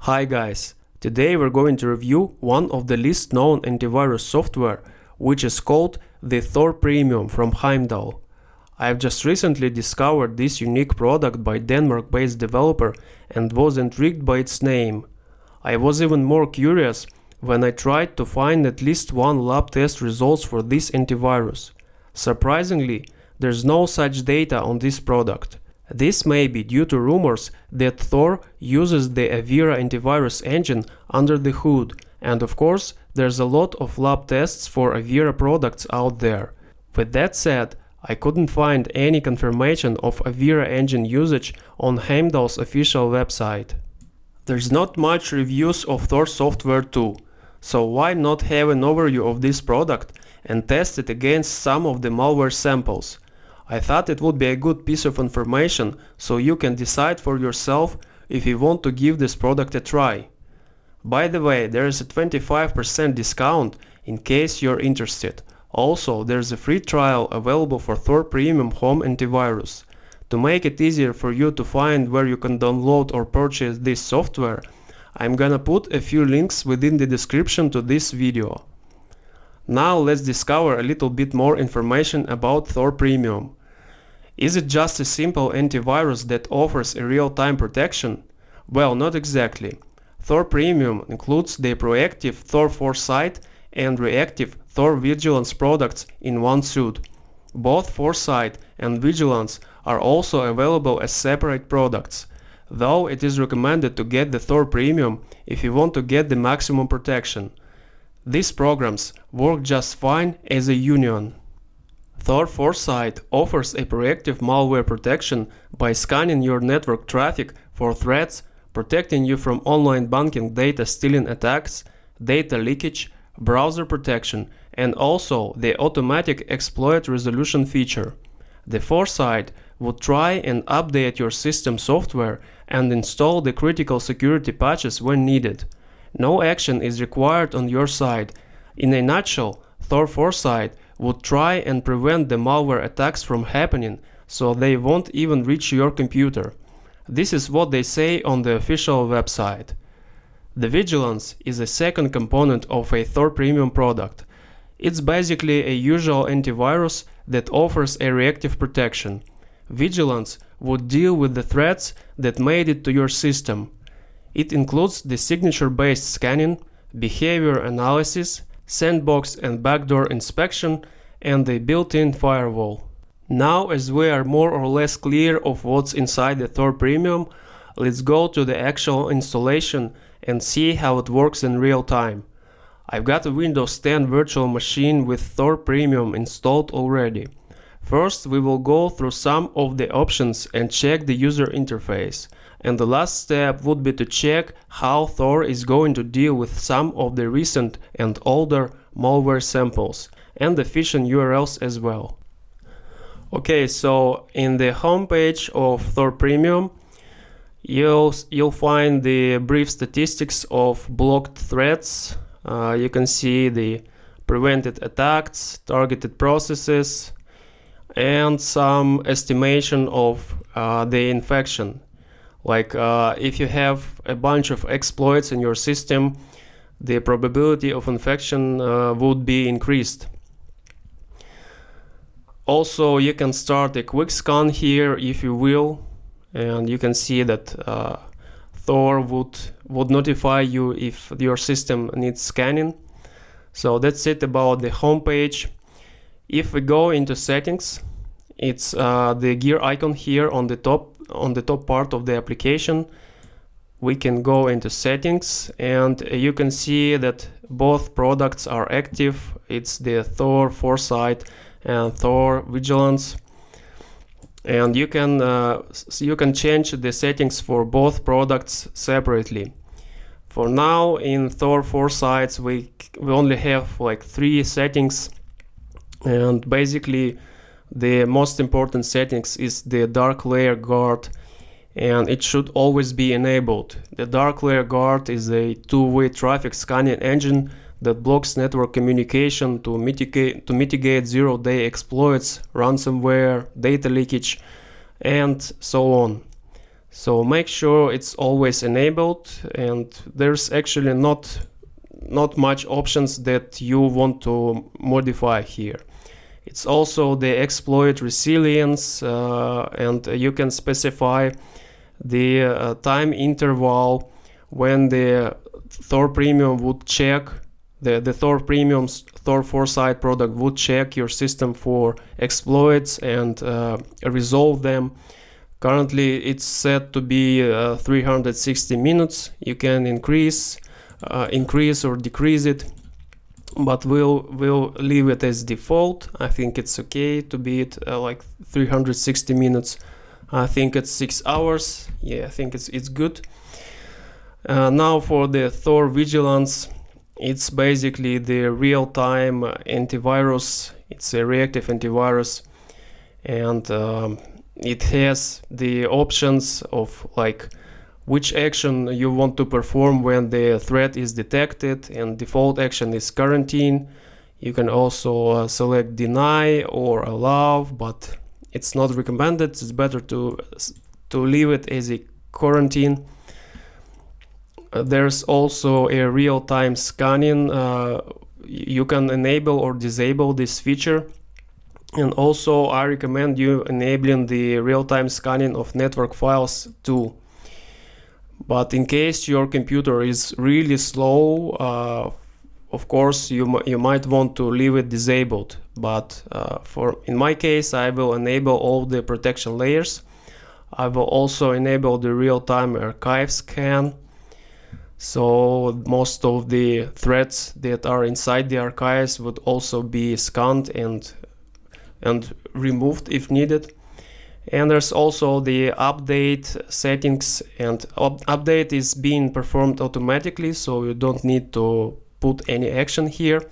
Hi guys, today we're going to review one of the least known antivirus software, which is called the Thor Premium from Heimdal. I've just recently discovered this unique product by Denmark-based developer and was intrigued by its name. I was even more curious when I tried to find at least one lab test results for this antivirus. Surprisingly, there's no such data on this product. This may be due to rumors that Thor uses the Avira antivirus engine under the hood, and of course, there's a lot of lab tests for Avira products out there. With that said, I couldn't find any confirmation of Avira engine usage on Heimdal's official website. There's not much reviews of Thor software too, so why not have an overview of this product and test it against some of the malware samples? I thought it would be a good piece of information so you can decide for yourself if you want to give this product a try. By the way, there is a 25% discount in case you're interested. Also, there's a free trial available for Thor Premium Home Antivirus. To make it easier for you to find where you can download or purchase this software, I'm gonna put a few links within the description to this video. Now let's discover a little bit more information about Thor Premium. Is it just a simple antivirus that offers a real-time protection? Well, not exactly. Thor Premium includes the proactive Thor Foresight and reactive Thor Vigilance products in one suite. Both Foresight and Vigilance are also available as separate products, though it is recommended to get the Thor Premium if you want to get the maximum protection. These programs work just fine as a union. Thor Foresight offers a proactive malware protection by scanning your network traffic for threats, protecting you from online banking data stealing attacks, data leakage, browser protection, and also the automatic exploit resolution feature. The Foresight would try and update your system software and install the critical security patches when needed. No action is required on your side. In a nutshell, Thor Foresight would try and prevent the malware attacks from happening so they won't even reach your computer. This is what they say on the official website. The Vigilance is a second component of a Thor Premium product. It's basically a usual antivirus that offers a reactive protection. Vigilance would deal with the threats that made it to your system. It includes the signature-based scanning, behavior analysis, sandbox and backdoor inspection, and the built-in firewall. Now, as we are more or less clear of what's inside the Thor Premium, let's go to the actual installation and see how it works in real time. I've got a Windows 10 virtual machine with Thor Premium installed already. First, we will go through some of the options and check the user interface. And the last step would be to check how Thor is going to deal with some of the recent and older malware samples and the phishing URLs as well. Okay, so in the homepage of Thor Premium, you'll find the brief statistics of blocked threats. You can see the prevented attacks, targeted processes, and some estimation of the infection. Like if you have a bunch of exploits in your system, the probability of infection would be increased. Also, you can start a quick scan here if you will, and you can see that Thor would notify you if your system needs scanning. So that's it about the home page. If we go into settings, it's the gear icon here on the top part of the application. We can go into settings and you can see that both products are active. It's the Thor Foresight and Thor Vigilance, and you can change the settings for both products separately. For now, in Thor Foresight we only have like 3 settings, and basically the most important settings is the dark layer guard, and it should always be enabled. The dark layer guard is a two-way traffic scanning engine that blocks network communication to mitigate zero-day exploits, ransomware, data leakage, and so on. So make sure it's always enabled, and there's actually not much options that you want to modify here. It's also the exploit resilience, and you can specify the time interval when the Thor Premium would check, the Thor Premium's Thor Foresight product would check your system for exploits and resolve them. Currently it's set to be 360 minutes. You can increase or decrease it, but we'll leave it as default. I think it's okay to be it like 360 minutes. I think it's 6 hours. Yeah, I think it's good. Now for the Thor Vigilance, it's basically the real-time antivirus. It's a reactive antivirus, and it has the options of like which action you want to perform when the threat is detected, and default action is quarantine. You can also select deny or allow, but it's not recommended. It's better to leave it as a quarantine. There's also a real-time scanning. You can enable or disable this feature. And also I recommend you enabling the real-time scanning of network files too. But in case your computer is really slow, of course you might want to leave it disabled. But in my case, I will enable all the protection layers. I will also enable the real-time archive scan. So most of the threads that are inside the archives would also be scanned and removed if needed. And there's also the update settings, and update is being performed automatically, so you don't need to put any action here.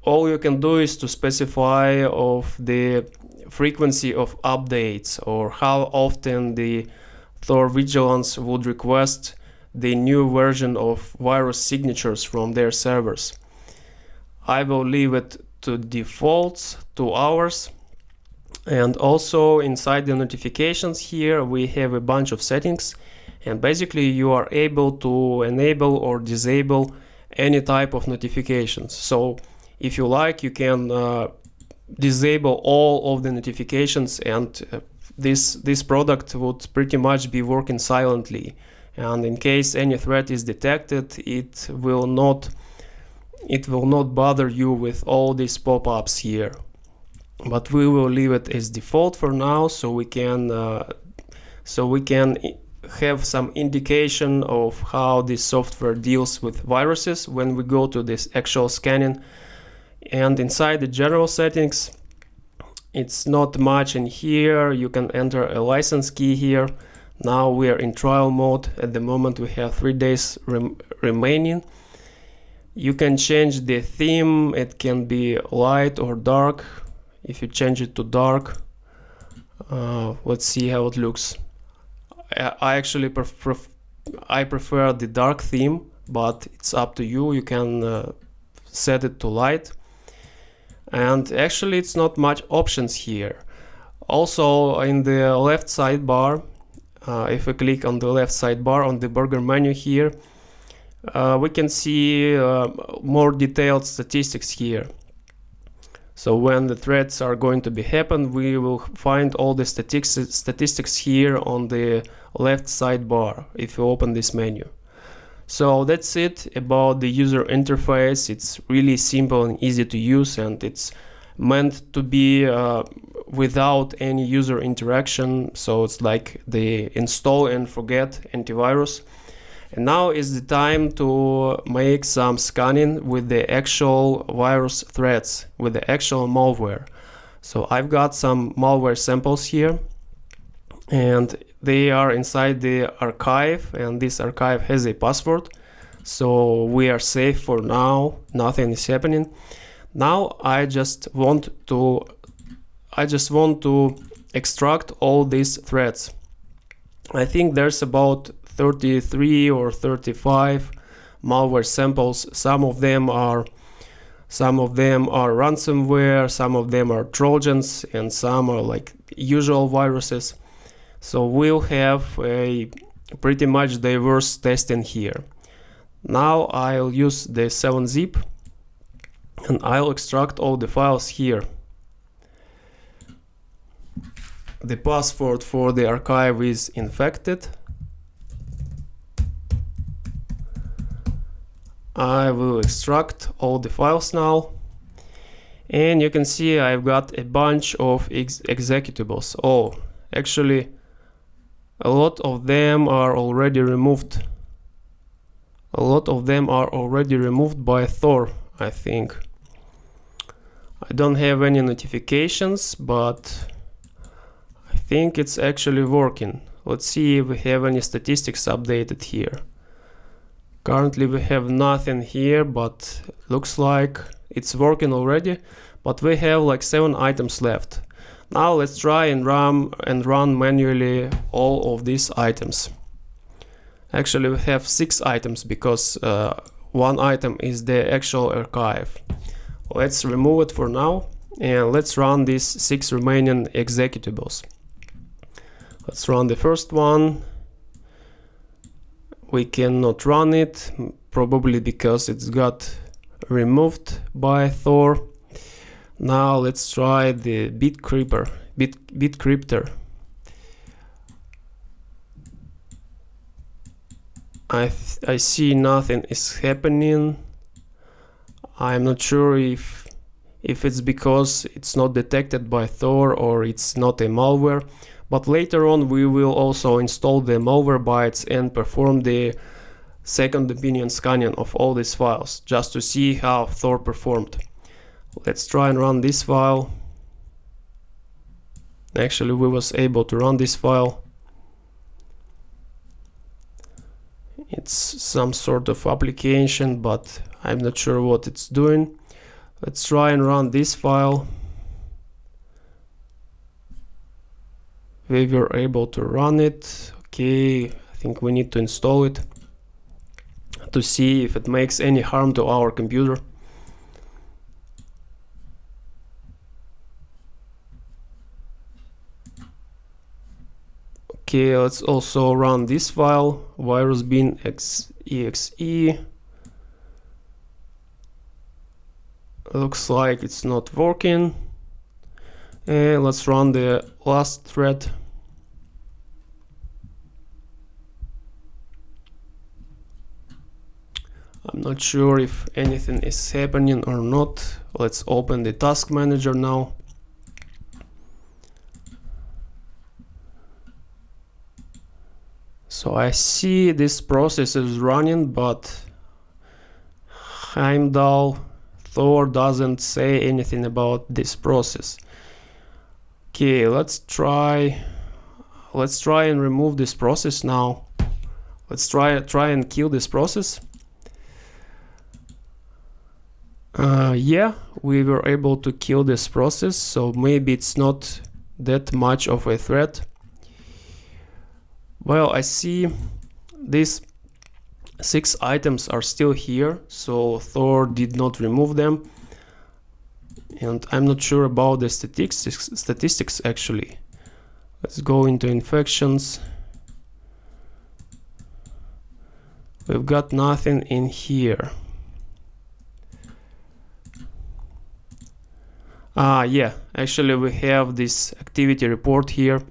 All you can do is to specify of the frequency of updates, or how often the Thor Vigilance would request the new version of virus signatures from their servers. I will leave it to defaults, 2 hours. And also inside the notifications here we have a bunch of settings, and basically you are able to enable or disable any type of notifications. So if you like, you can disable all of the notifications, and this product would pretty much be working silently. And in case any threat is detected, it will not bother you with all these pop-ups here. But we will leave it as default for now, so we can have some indication of how this software deals with viruses when we go to this actual scanning. And inside the general settings, it's not much in here. You can enter a license key here. Now we are in trial mode. At the moment we have 3 days remaining. You can change the theme. It can be light or dark. If you change it to dark, let's see how it looks. I actually prefer the dark theme, but it's up to you. You can set it to light. And actually it's not much options here. Also in the left sidebar, if we click on the left sidebar on the burger menu here, we can see more detailed statistics here. So when the threats are going to be happen, we will find all the statistics here on the left sidebar if you open this menu. So that's it about the user interface. It's really simple and easy to use, and it's meant to be without any user interaction. So it's like the install and forget antivirus. And now is the time to make some scanning with the actual virus threats, with the actual malware. So I've got some malware samples here, and they are inside the archive, and this archive has a password. So we are safe for now, nothing is happening. Now I just want to extract all these threads. I think there's about 33 or 35 malware samples. Some of them are ransomware, some of them are Trojans, and some are like usual viruses. So we'll have a pretty much diverse testing here. Now I'll use the 7-zip and I'll extract all the files here. The password for the archive is infected. I will extract all the files now, and you can see I've got a bunch of executables. Oh, actually a lot of them are already removed. A lot of them are already removed by Thor, I think. I don't have any notifications, but I think it's actually working. Let's see if we have any statistics updated here. Currently we have nothing here, but looks like it's working already. But we have like 7 items left. Now let's try and run manually all of these items. Actually we have 6 items because 1 item is the actual archive. Let's remove it for now and let's run these 6 remaining executables. Let's run the first one. We cannot run it, probably because it's got removed by Thor. Now let's try the bit crypter. I see nothing is happening. I'm not sure if it's because it's not detected by Thor or it's not a malware. But later on we will also install the Malwarebytes and perform the second opinion scanning of all these files, just to see how Thor performed. Let's try and run this file. Actually we was able to run this file. It's some sort of application, but I'm not sure what it's doing. Let's try and run this file. We were able to run it. Okay, I think we need to install it to see if it makes any harm to our computer. Okay, let's also run this file, virusbin.exe. Looks like it's not working. And let's run the last thread. I'm not sure if anything is happening or not. Let's open the task manager now. So I see this process is running, but Heimdal Thor doesn't say anything about this process. Okay, let's try and remove this process now. Let's try and kill this process. Yeah, we were able to kill this process, so maybe it's not that much of a threat. Well, I see these 6 items are still here, so Thor did not remove them. And I'm not sure about the statistics actually. Let's go into infections. We've got nothing in here. Yeah, actually we have this activity report here.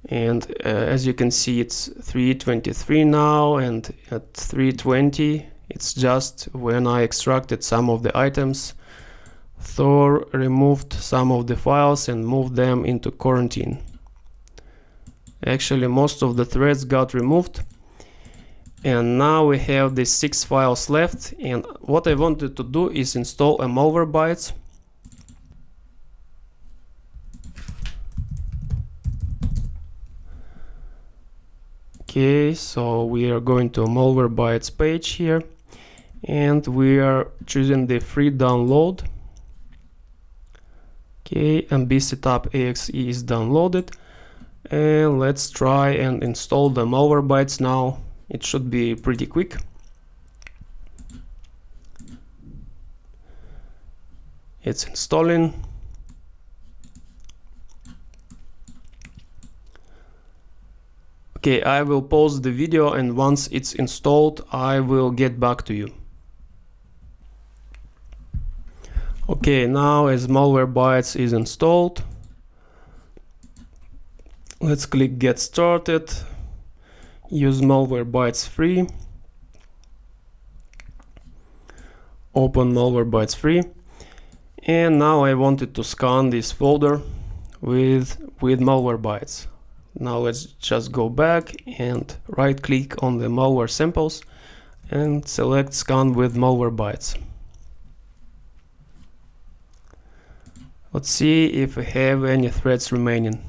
And as you can see, it's 3:23 now, and at 3:20 it's just when I extracted some of the items. Thor removed some of the files and moved them into quarantine. Actually, most of the threads got removed. And now we have these 6 files left, and what I wanted to do is install a Malwarebytes. Okay, so we are going to a Malwarebytes page here, and we are choosing the free download. Okay, and bsetup.exe is downloaded, and let's try and install the Malwarebytes now. It should be pretty quick. It's installing. Okay, I will pause the video, and once it's installed, I will get back to you. Okay, now as Malwarebytes is installed, let's click Get Started, use Malwarebytes free, open Malwarebytes free, and now I wanted to scan this folder with Malwarebytes. Now let's just go back and right click on the malware samples and select Scan with Malwarebytes. Let's see if we have any threads remaining.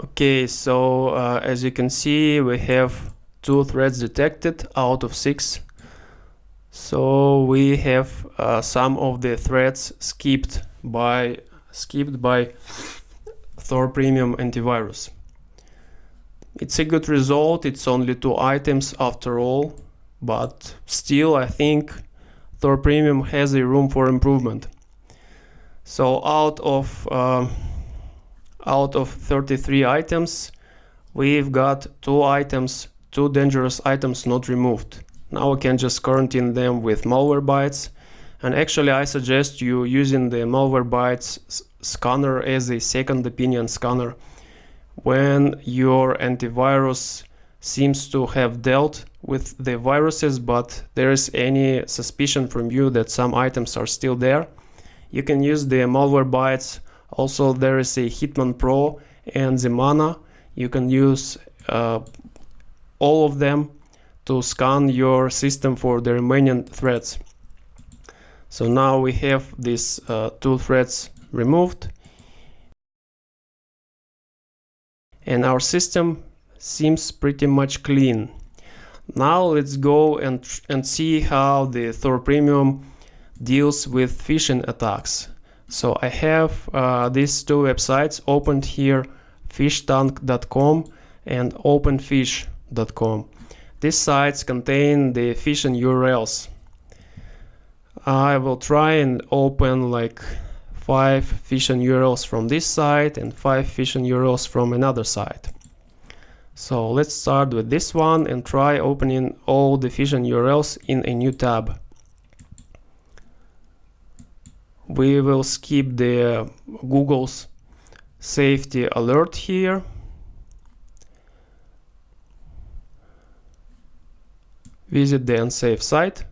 Okay, so as you can see, we have 2 threads detected out of 6. So we have some of the threads skipped by Thor Premium Antivirus. It's a good result. It's only 2 items after all, but still I think Thor Premium has a room for improvement. So out of 33 items, we've got 2 dangerous items not removed. Now we can just quarantine them with Malwarebytes, and actually I suggest you using the Malwarebytes scanner as a second opinion scanner when your antivirus seems to have dealt with the viruses, but there is any suspicion from you that some items are still there. You can use the Malwarebytes. Also, there is a Hitman Pro and the Mana. You can use all of them to scan your system for the remaining threads. So now we have these 2 threads removed, and our system seems pretty much clean. Now let's go and see how the Thor Premium deals with phishing attacks. So I have these 2 websites opened here, phishtank.com and openfish.com. These sites contain the phishing URLs. I will try and open like 5 phishing URLs from this site and 5 phishing URLs from another site. So let's start with this one and try opening all the phishing URLs in a new tab. We will skip the Google's safety alert here. Visit the unsafe site.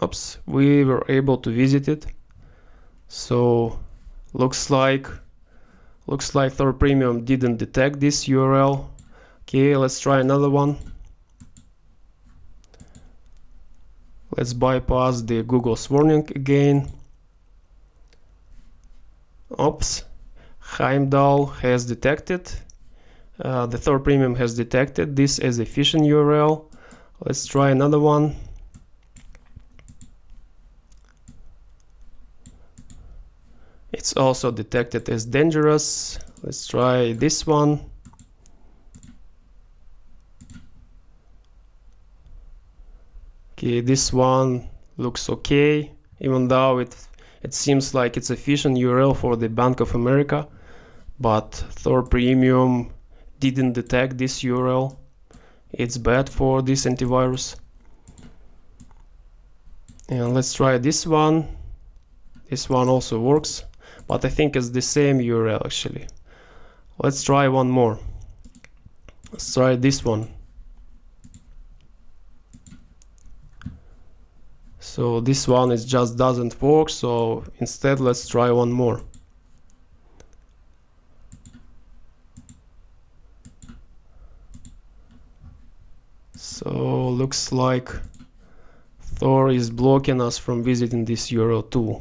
Oops, we were able to visit it. So looks like Thor Premium didn't detect this URL. Okay, let's try another one. Let's bypass the Google's warning again. Oops, Heimdal has detected, the Thor Premium has detected this as a phishing URL. Let's try another one. It's also detected as dangerous. Let's try this one. Okay, this one looks okay, even though it seems like it's a phishing URL for the Bank of America, but Thor Premium didn't detect this URL. It's bad for this antivirus. And let's try this one. This one also works, but I think it's the same URL actually. Let's try one more. Let's try this one. So this one just doesn't work, so instead let's try one more. So looks like Thor is blocking us from visiting this URL too.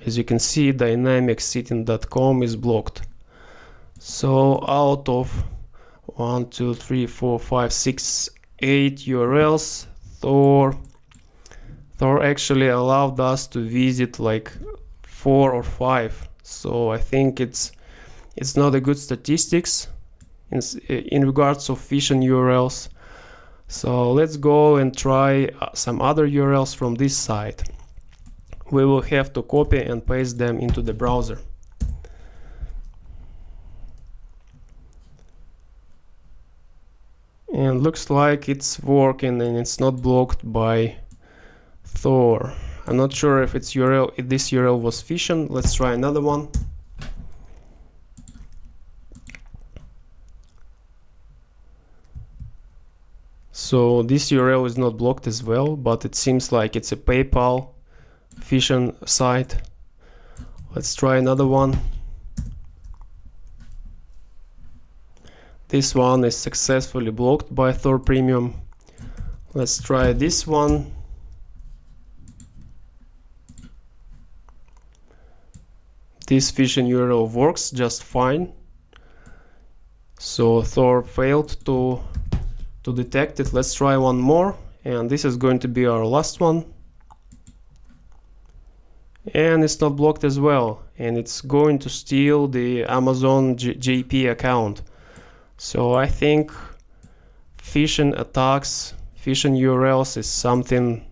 As you can see, dynamicsitting.com is blocked. So out of 1, 2, 3, 4, 5, 6, 8 URLs, Thor actually allowed us to visit like 4 or 5, so I think it's not a good statistics in regards of phishing URLs. So let's go and try some other URLs from this site. We will have to copy and paste them into the browser. And looks like it's working and it's not blocked by Thor. I'm not sure if this URL was phishing. Let's try another one. So this URL is not blocked as well, but it seems like it's a PayPal phishing site. Let's try another one. This one is successfully blocked by Thor Premium. Let's try this one. This phishing URL works just fine. So Thor failed to detect it. Let's try one more, and this is going to be our last one. And it's not blocked as well, and it's going to steal the Amazon JP account. So I think phishing attacks, phishing URLs is something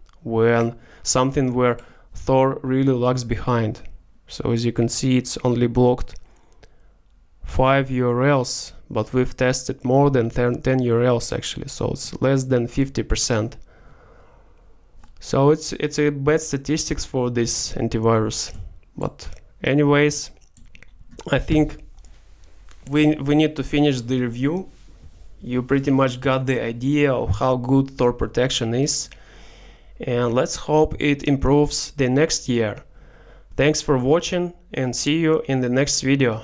where Thor really lags behind. So as you can see, it's only blocked 5 URLs, but we've tested more than 10 URLs actually, so it's less than 50%. So it's a bad statistics for this antivirus. But anyways, I think we need to finish the review. You pretty much got the idea of how good Thor protection is, and let's hope it improves the next year. Thanks for watching, and see you in the next video.